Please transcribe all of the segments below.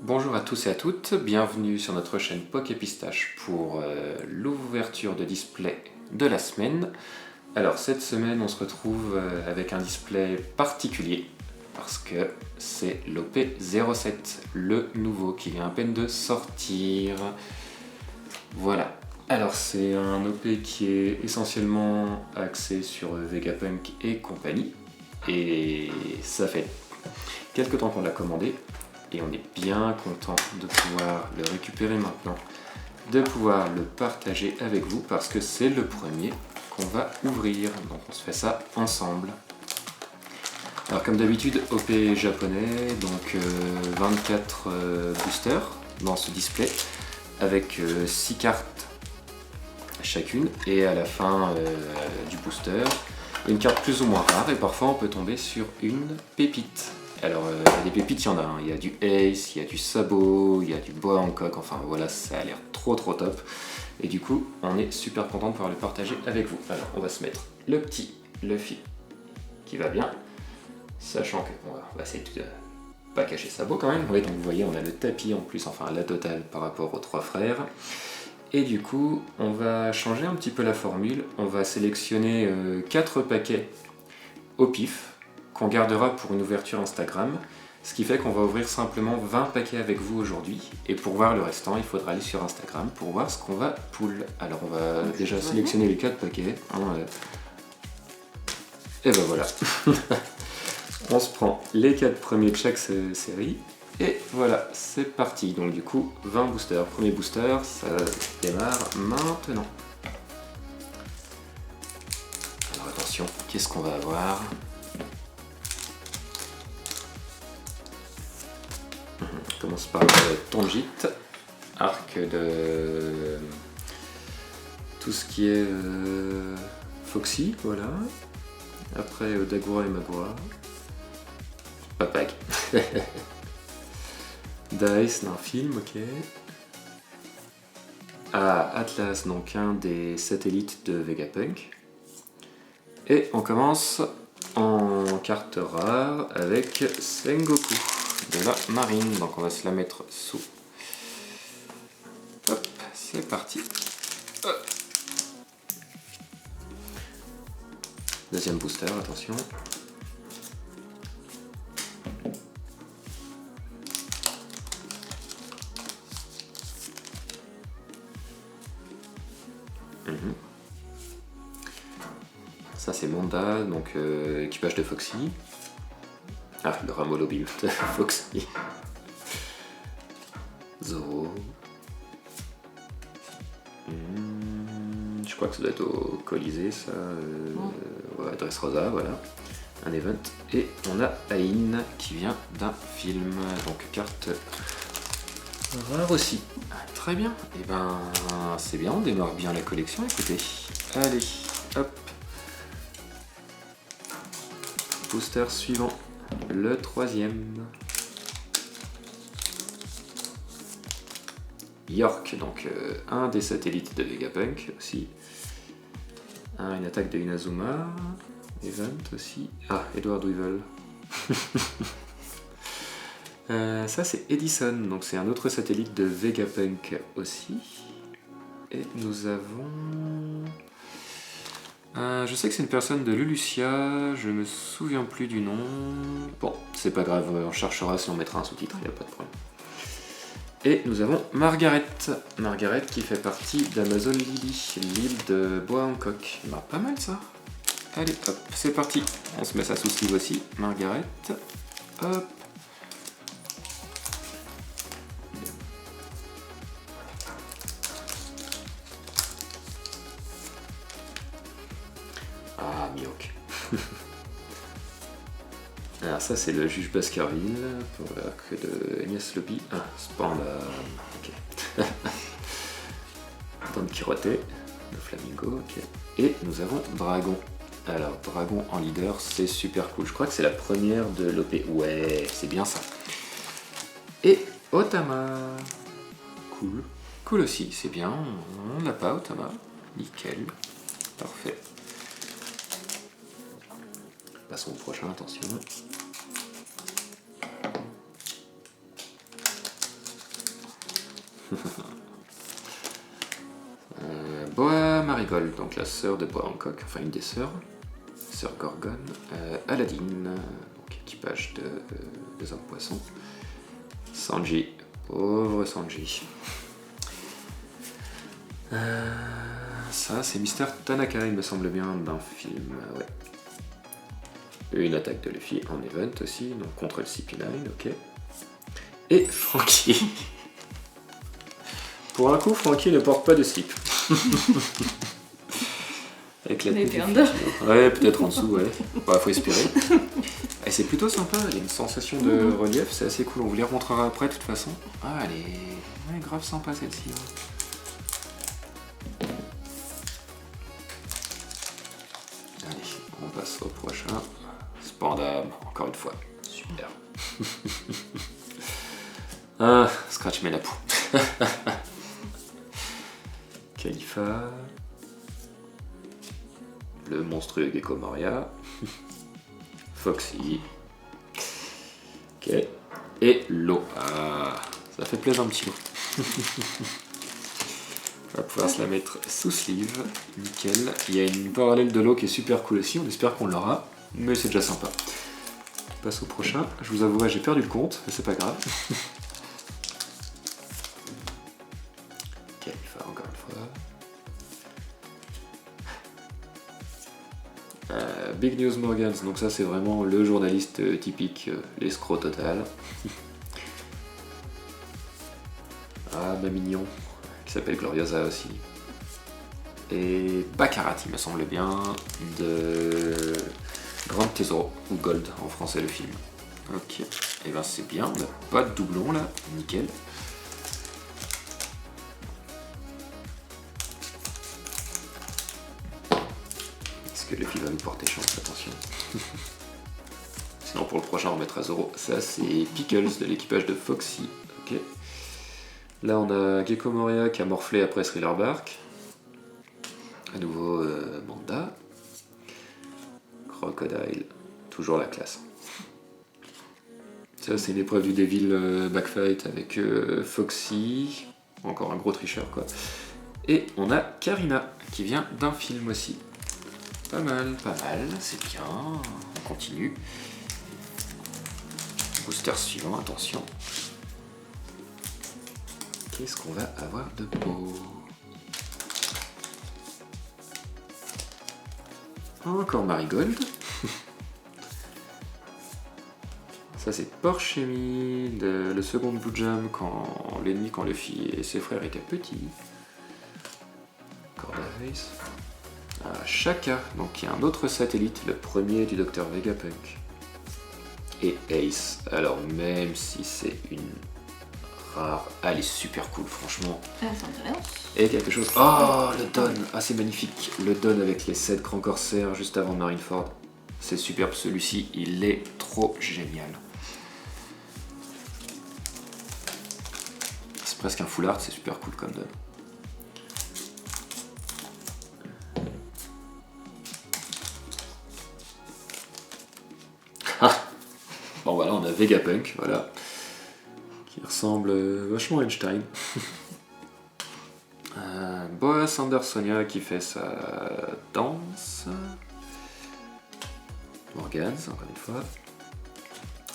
Bonjour à tous et à toutes, bienvenue sur notre chaîne Poképistache pour l'ouverture de display de la semaine. Alors cette semaine on se retrouve avec un display particulier parce que c'est l'OP07, le nouveau qui vient à peine de sortir. Voilà, alors c'est un OP qui est essentiellement axé sur Vegapunk et compagnie et ça fait quelques temps qu'on l'a commandé. Et on est bien content de pouvoir le récupérer maintenant, de pouvoir le partager avec vous parce que c'est le premier qu'on va ouvrir. Donc on se fait ça ensemble. Alors comme d'habitude, OP japonais, donc 24 boosters dans ce display avec 6 cartes chacune. Et à la fin du booster, une carte plus ou moins rare et parfois on peut tomber sur une pépite. Alors, des pépites, il y en a, hein. Il y a du Ace, il y a du Sabot, il y a du Boa Hancock, enfin voilà, ça a l'air trop top. Et du coup, on est super content de pouvoir le partager avec vous. Alors, on va se mettre le petit Luffy qui va bien, sachant qu'on va essayer de pas cacher Sabot quand même. Oui, donc vous voyez, on a le tapis en plus, enfin la totale par rapport aux trois frères. Et du coup, on va changer un petit peu la formule. On va sélectionner 4 paquets au pif, qu'on gardera pour une ouverture Instagram, ce qui fait qu'on va ouvrir simplement 20 paquets avec vous aujourd'hui, et pour voir le restant, il faudra aller sur Instagram pour voir ce qu'on va pull. Alors on va déjà sélectionner les 4 paquets, et ben voilà. On se prend les 4 premiers de chaque série, et voilà, c'est parti. Donc du coup, 20 boosters. Premier booster, ça démarre maintenant. Alors attention, qu'est-ce qu'on va avoir ? On commence par Tonjit, arc de tout ce qui est Foxy, voilà. Après Dagura et Magura. Papak. Dice d'un film, ok. Ah, Atlas, donc un des satellites de Vegapunk. Et on commence en carte rare avec Sengoku de la marine, donc on va se la mettre sous. Hop, c'est parti. Hop. Deuxième booster, attention. Ça c'est Monda, donc équipage de Foxy. Ah, le Ramolobim de Foxy. Zoro. Je crois que ça doit être au Colisée, ça. Ouais, Dressrosa, voilà. Un event. Et on a Ain qui vient d'un film. Donc carte rare aussi. Très bien. Et ben c'est bien, on démarre bien la collection, écoutez. Allez, hop. Booster suivant. Le troisième. York, donc un des satellites de Vegapunk aussi. Une attaque de Inazuma. Event aussi. Ah, Edward Weevil. Ça c'est Edison, donc c'est un autre satellite de Vegapunk aussi. Et nous avons... je sais que c'est une personne de Lulucia, je me souviens plus du nom. Bon, c'est pas grave, on cherchera si on mettra un sous-titre, il n'y a pas de problème. Et nous avons Margaret. Margaret qui fait partie d'Amazon Lily, l'île de Boa Hancock. Bah, pas mal ça. Allez, hop, c'est parti. On se met ça sous sleeve aussi. Margaret. Hop. Ah, Mihawk. Alors ça c'est le juge Baskerville pour l'arc de Enies Lobby. Ah, Spanda. Ok. Don Quixote, le Flamingo, ok. Et nous avons Dragon. Alors Dragon en leader, c'est super cool. Je crois que c'est la première de l'OP. Ouais, c'est bien ça. Et Otama. Cool. Cool aussi, c'est bien. On l'a pas, Otama. Nickel. Parfait. Passons au prochain, attention. Marigold, donc la sœur de Boa Hancock, enfin une des sœurs, sœur Gorgon, Aladdin, donc équipage des hommes poissons, Sanji, pauvre Sanji. Ça c'est Mister Tanaka, il me semble bien, d'un film, ouais. Une attaque de Luffy en event aussi, donc contre le CP9, ok. Et Franky. Pour un coup, Franky ne porte pas de slip. Avec la tête. Ouais, peut-être en dessous, ouais. Bah, faut espérer. Et c'est plutôt sympa, il y a une sensation de relief, c'est assez cool. On vous les remontrera après, de toute façon. Ah, elle est grave sympa celle-ci. Ouais. Allez, on passe au prochain. Spandam, encore une fois. Super. Ah, Scratch met la poux. Khalifa. Le monstrueux Gecko Moria. Foxy. Ok. Et l'eau. Ah, ça fait plaisir un petit mot. On va pouvoir se la mettre sous sleeve. Nickel. Il y a une parallèle de l'eau qui est super cool aussi. On espère qu'on l'aura. Mais c'est déjà sympa. On passe au prochain. Je vous avouerai, j'ai perdu le compte, mais c'est pas grave. Khalifa, encore une fois. Big News Morgans, donc ça c'est vraiment le journaliste typique, l'escroc total. Ah, ma mignon, qui s'appelle Gloriosa aussi. Et Baccarat, il me semble bien, de Grand Tesoro, ou Gold en français le film. Ok, et ben c'est bien, on n'a pas de doublon là, nickel. Est-ce que le film va nous porter chance? Attention. Sinon pour le prochain on mettra Zoro. Ça c'est Pickles de l'équipage de Foxy. Ok. Là on a Gecko Moria qui a morflé après Thriller Bark. À nouveau Manda. Crocodile. Toujours la classe. Ça c'est une épreuve du Devil Backfight avec Foxy. Encore un gros tricheur quoi. Et on a Karina qui vient d'un film aussi. Pas mal, c'est bien. On continue. Booster suivant, attention. Qu'est-ce qu'on va avoir de beau? Encore Marigold. Ça c'est Porchemi, le second Blue Jam quand Luffy et ses frères étaient petits. Cordace. Shaka, donc qui est un autre satellite, le premier du Dr Vegapunk. Et Ace, alors même si c'est une rare, elle est super cool franchement. Et quelque chose, oh le Don, ah c'est magnifique, le Don avec les 7 grands corsaires juste avant Marineford. C'est superbe celui-ci, il est trop génial. C'est presque un full art, c'est super cool comme Don. Bon voilà, on a Vegapunk, voilà, qui ressemble vachement à Einstein. Boa Sandersonia qui fait sa danse. Morgans, encore une fois.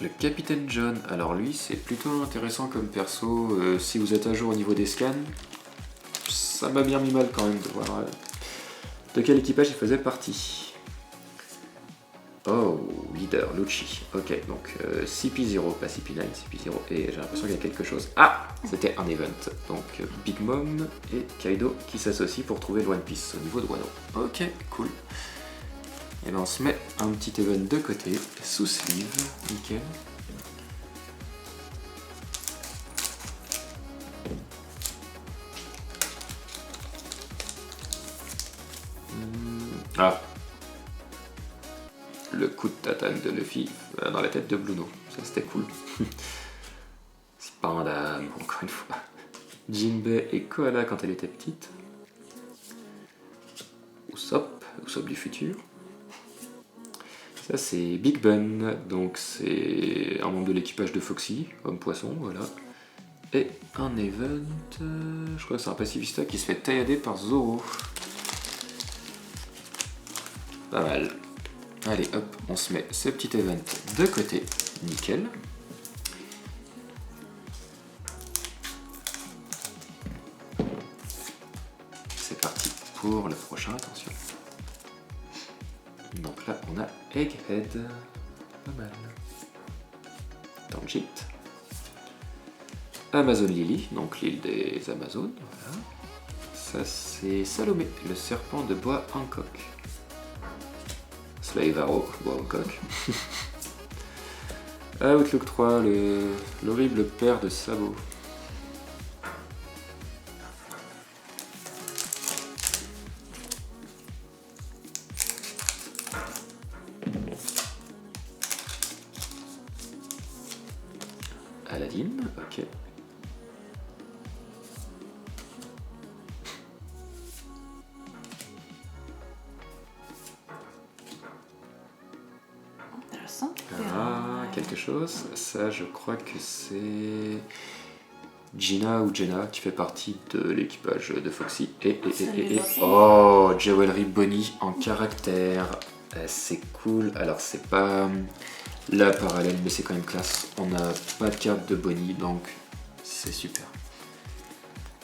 Le Capitaine John, alors lui c'est plutôt intéressant comme perso, si vous êtes à jour au niveau des scans, ça m'a bien mis mal quand même de voir de quel équipage il faisait partie. Oh, leader, Lucci. Ok, donc CP0, pas CP9, CP0, et j'ai l'impression qu'il y a quelque chose. Ah, c'était un event. Donc Big Mom et Kaido qui s'associent pour trouver le One Piece au niveau de Wano. Ok, cool. Et ben on se met un petit event de côté, sous sleeve, nickel. Ah, le coup de tatane de Luffy dans la tête de Bluno, ça c'était cool. Spandam, encore une fois. Jinbei et Koala quand elle était petite. Usopp du futur. Ça c'est Big Ben, donc c'est un membre de l'équipage de Foxy, homme poisson, voilà. Et un event, je crois que c'est un pacifista qui se fait taillader par Zoro. Pas mal. Allez, hop, on se met ce petit event de côté. Nickel. C'est parti pour le prochain, attention. Donc là, on a Egghead. Pas mal. Tangit. Amazon Lily, donc l'île des Amazones. Voilà. Ça, c'est Salomé, le serpent de bois Hancock. Slave Arrow, bois Hancock. Outlook 3, l'horrible père de Sabo. Aladdin, ok. Intéressant. Ah, quelque chose. Ça, je crois que c'est Gina ou Jenna qui fait partie de l'équipage de Foxy. Oh, Jewelry Bonnie en caractère. C'est cool. Alors, c'est pas la parallèle, mais c'est quand même classe. On n'a pas de carte de Bonnie, donc c'est super.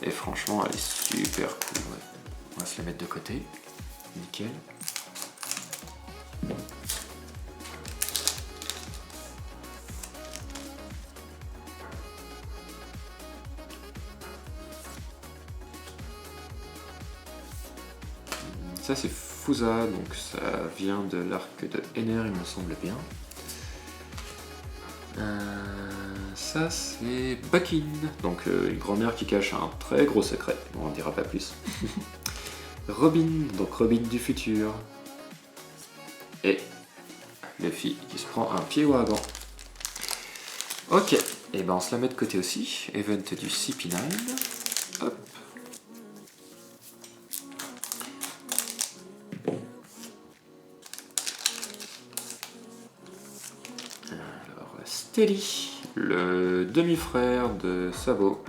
Et franchement, elle est super cool. Ouais. On va se la mettre de côté. Nickel. Ça c'est Fusa, donc ça vient de l'arc de Ener, il me semble bien. Ça c'est Bakin, donc une grand-mère qui cache un très gros secret, on n'en dira pas plus. Robin, donc Robin du futur. Et Luffy qui se prend un pied ouragan. Ok, et ben on se la met de côté aussi. Event du CP9. Hop. Alors, Stelly, le demi-frère de Sabo.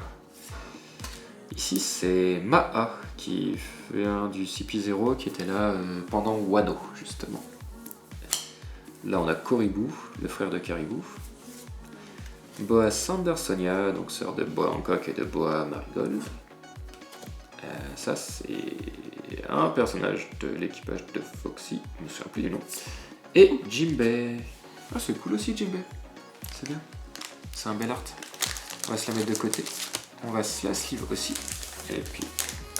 Ici, c'est Maa qui vient du CP0 qui était là pendant Wano, justement. Là, on a Koribou, le frère de Caribou. Boa Sandersonia, donc sœur de Boa Hancock et de Boa Marigold. Ça, c'est un personnage de l'équipage de Foxy, je me souviens plus du nom. Et Jimbei. Ah, c'est cool aussi, Jimbei. C'est bien. C'est un bel art. On va se la mettre de côté. On va se la sleeve aussi. Et puis,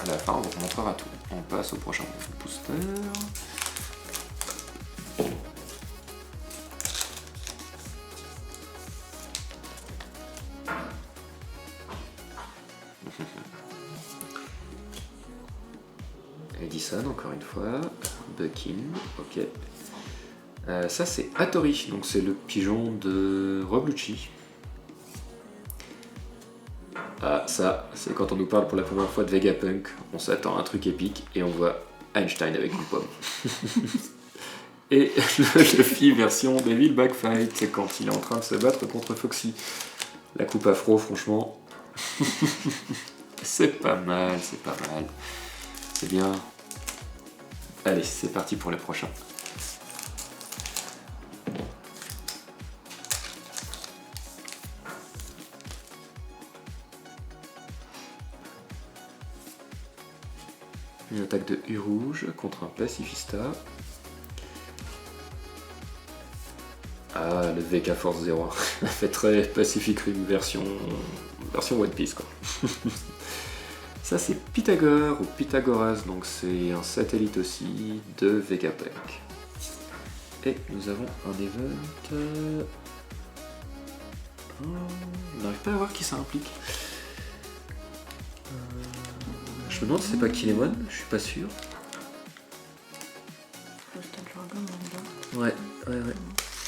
à la fin, on vous montrera tout. On passe au prochain booster. Edison, encore une fois. Buckin, ok. Ça, c'est Hattori, donc c'est le pigeon de Roblucci. Ah, ça, c'est quand on nous parle pour la première fois de Vegapunk, on s'attend à un truc épique et on voit Einstein avec une pomme. Et le Luffy version Devil Backfight, c'est quand il est en train de se battre contre Foxy. La coupe afro, franchement, c'est pas mal, c'est pas mal. C'est bien. Allez, c'est parti pour le prochain. Une attaque de U rouge contre un pacifista. Ah, le VK Force 0. Ça fait très Pacific Rim version One Piece, quoi. Ça, c'est Pythagore ou Pythagoras, donc c'est un satellite aussi de Vegapunk. Et nous avons un event. On n'arrive pas à voir qui ça implique. Je me demande si c'est pas Kinemon, je suis pas sûr. Ouais.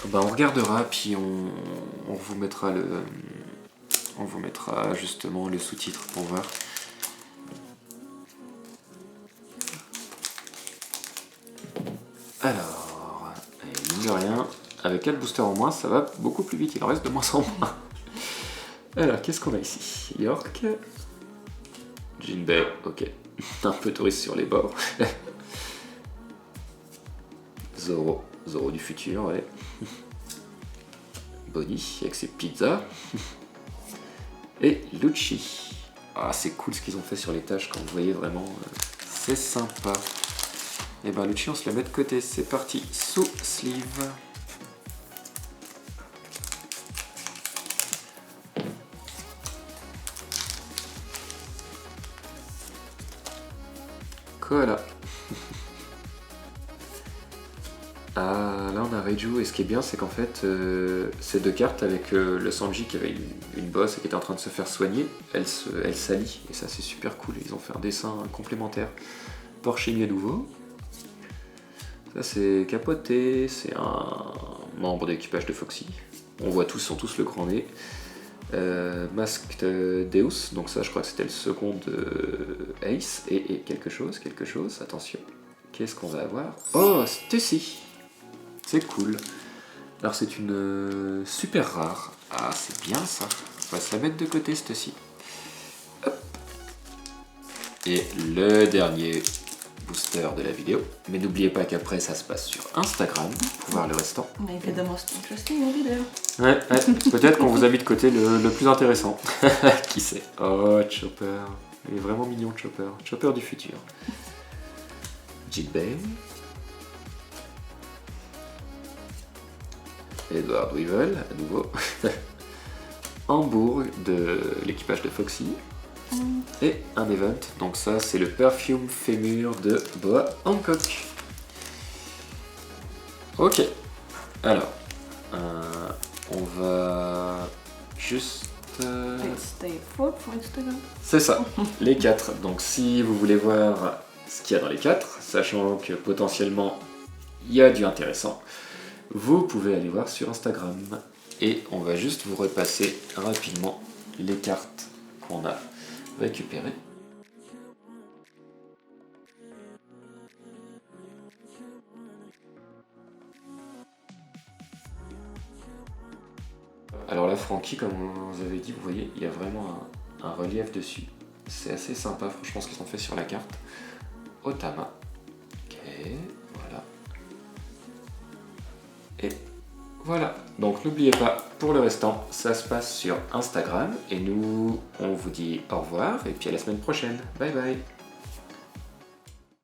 Bah, on regardera, puis on vous mettra justement le sous-titre pour voir. Alors, mine de rien, avec 4 boosters en moins, ça va beaucoup plus vite, il en reste de moins en moins. Alors, qu'est-ce qu'on a ici? York. Jinbei, ok. Un peu touriste sur les bords. Zoro. Zoro du futur, ouais. Bonnie avec ses pizzas. Et Lucci. Ah, c'est cool ce qu'ils ont fait sur les tâches, quand vous voyez vraiment, c'est sympa. Et ben Lucci, on se le met de côté, c'est parti, sous sleeve. Voilà. Ah, là on a Reiju, et ce qui est bien, c'est qu'en fait, ces deux cartes avec le Sanji qui avait une bosse et qui était en train de se faire soigner, elles s'allient, et ça c'est super cool. Ils ont fait un dessin complémentaire. Porchimi à nouveau. Ça c'est Capoté, c'est un membre d'équipage de Foxy. On voit tous, sont tous le grand nez. Masked Deus, donc ça je crois que c'était le second de Ace, et quelque chose, attention. Qu'est-ce qu'on va avoir? Oh, Stussy. C'est cool. Alors c'est une super rare. Ah, c'est bien ça. On va se la mettre de côté, Stussy. Hop. Et le dernier booster de la vidéo. Mais n'oubliez pas qu'après ça se passe sur Instagram pour voir le restant. Make the most interesting video. Ouais, peut-être qu'on vous a mis de côté le plus intéressant. Qui sait? Oh, Chopper. Il est vraiment mignon, Chopper. Chopper du futur. Jinbei. Edward Weevil, à nouveau. Hambourg de l'équipage de Foxy. Et un event, donc ça c'est le Perfume Fémur de Boa Hancock. Ok, alors on va juste... Let's stay full for Instagram. C'est ça, les 4. Donc si vous voulez voir ce qu'il y a dans les 4, sachant que potentiellement il y a du intéressant, vous pouvez aller voir sur Instagram. Et on va juste vous repasser rapidement les cartes qu'on a récupérées. Alors là, Frankie, comme on vous avait dit, vous voyez, il y a vraiment un relief dessus. C'est assez sympa, franchement, ce qu'ils ont fait sur la carte. Otama. Ok, voilà. Et voilà. Donc n'oubliez pas, pour le restant, ça se passe sur Instagram. Et nous, on vous dit au revoir et puis à la semaine prochaine. Bye bye.